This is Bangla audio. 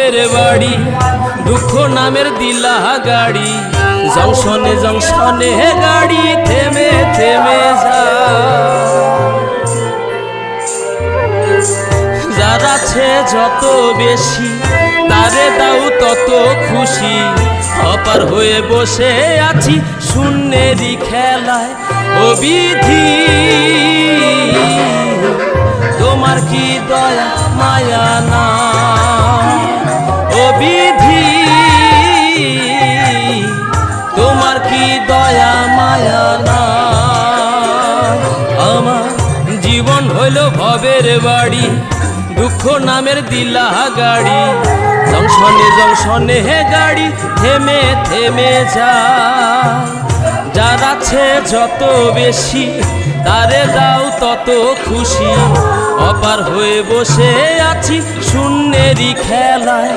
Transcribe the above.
ভবের বাড়ি, দুঃখ নামের দিলা গাড়ি, জংশনে জংশনে গাড়ি থেমে থেমে যায়। যার আছে যত বেশি তারে দাও তত খুশি, অপার হয়ে বসে আছি শূন্যেরই খেলায়। ও বিধি তোমার কি দয়া মায়া না, ও বিধি তোমার কি দয়া মায়া না। আমার জীবন হইল ভবের বাড়ি, দুঃখ নামের দিলা গাড়ি, জংশনে জংশনে গাড়ি থেমে থেমে যায়। যার আছে যত বেশি তারে দাও তত খুশি, অপার হয়ে বসে আছি শূন্যেরই খেলায়।